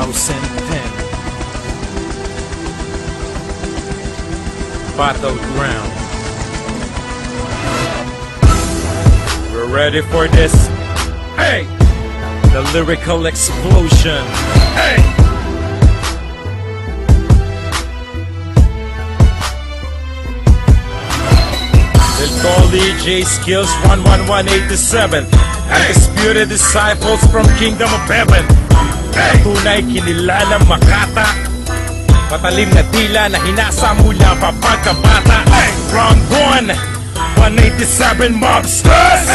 2010 Battleground. We're ready for this. Hey! The lyrical explosion. Hey! They'll call DJ Skills 11187. Undisputed disciples from Kingdom of Heaven. Tunay kinilalang makata, patalim na dila na hinasa mula pa pagkabata. Round 1, 187 mobsters.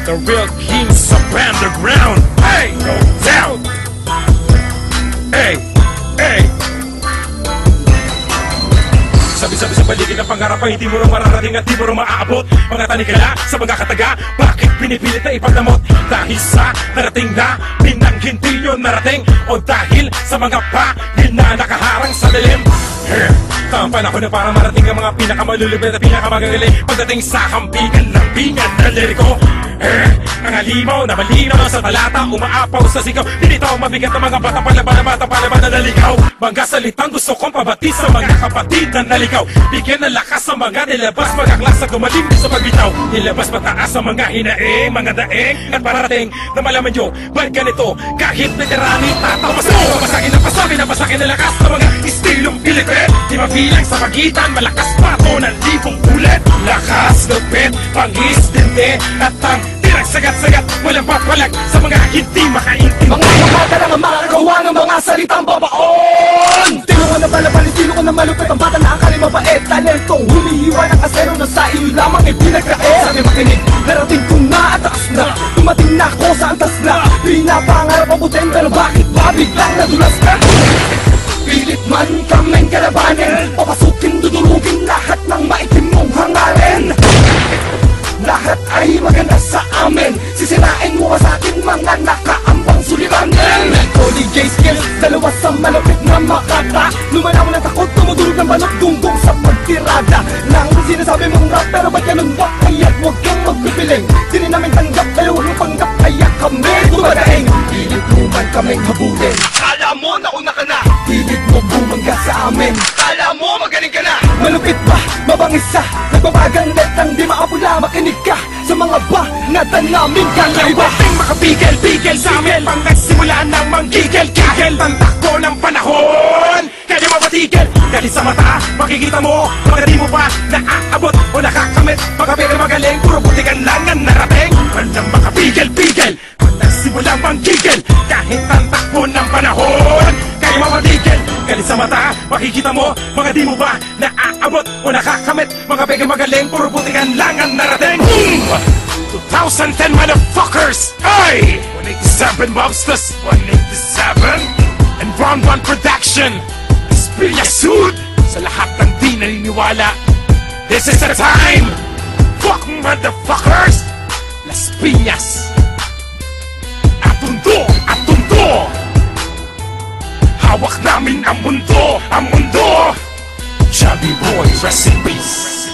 The real kings of underground. No doubt. Sabi-sabi sa paligid ng pangarap ay hindi mo rin mararating at di mo rin maaabot. Mga tanikala sa mga kataga, bakit pinipilit na ipagdamot? Dahil sa narating na binanggin di yun narating, o dahil sa mga pagil na nakaharang sa dilim. Ang panahon na para marating ang mga pinakamalulupit at pinakamagagaling pagdating sa kampigan ng bingan na liriko. Ang halimaw na malinaw sa talata, umaapaw sa sigaw. Dinito mabigat ang mga bata palaban na naligaw. Mga salitang gusto kong pabati sa mga kapatid na naligaw. Bigyan ng lakas sa mga nilabas, mga klasa gumaling sa pagbitaw. Nilabas mataas sa mga hinaing, mga daing at parating na malaman nyo, ba't ganito? Kahit veterani tatawas mo, napasakin na lakas ng mga istilong Pilipin. Di mabilang sa pagitan, malakas pato ng libong ulit. Lakas, lupit, pangis, dinde at ang sagat-sagat, walang papalag sa mga hindi makaintindi. Mga nakata lang ang makakagawa ng mga salitang babaon. Tino ko na balabalik, tino ko na malupit ang bata na akali mabait. Talentong humihiwa ng asero na sa iyo lamang ay pinagkain. Sabi makinig, narating ko na at taas na. Tumating na ako sa antas na. Pinapangarap ang butin, pero bakit ba biglang nadulas na? Pilit man kaming kalabanin, papasukin, dudurugin lahat ng maitim mong hangarin. Lahat ay maganda sa amin, sisirain mo sa atin mga nakaambang sulimanin. Ko DJ Skills, dalawa sa malapit na makata. Lumalaw ng takot, tumudurog ng balot, dunggong sa pagtirada. Nang sinasabi mong rap, pero ba't ganun ba? Kaya't huwag kang magpipiling. Di rin namin tanggap, pero huwag mong panggap, kaya kami dumadaing. Pilit mo man kaming habulin, kala mo nauna ka na. Pilit mo bumangga sa amin, kala mo magaling ka na. Malupit ba? Mabangis sa nagbabagang letang di maapula. Makinig ka sa mga banatan namin kalawa. Ibating makapigil-pigil sa amin pang nagsimula ng manggigil-gigil. Tantak ko ng panahon, kaya mapatigil. Galit sa mata, makikita mo, mga di mo pa naaabot o nakakamit. Magkapira magaling, puro butikan lang ang narating. Walang makapigil-pigil pang nagsimula manggigil. Kahit tantak ko ng panahon, kaya mapatigil. Galit sa mata, makikita mo, mga di mo ba naaabot o nakakamit. Mga bigay magaling, puro butikan lang ang narating. 2010 motherfuckers! Ay! 187 mobsters, 187 and Round 1 Production. Espilla Sud sa lahat ng di naniniwala. This is the time! Fuck motherfuckers! Las Piñas! Atundo! Atundo! Hawak namin ang mundo! Ang mundo! Chubby Boy, rest in peace!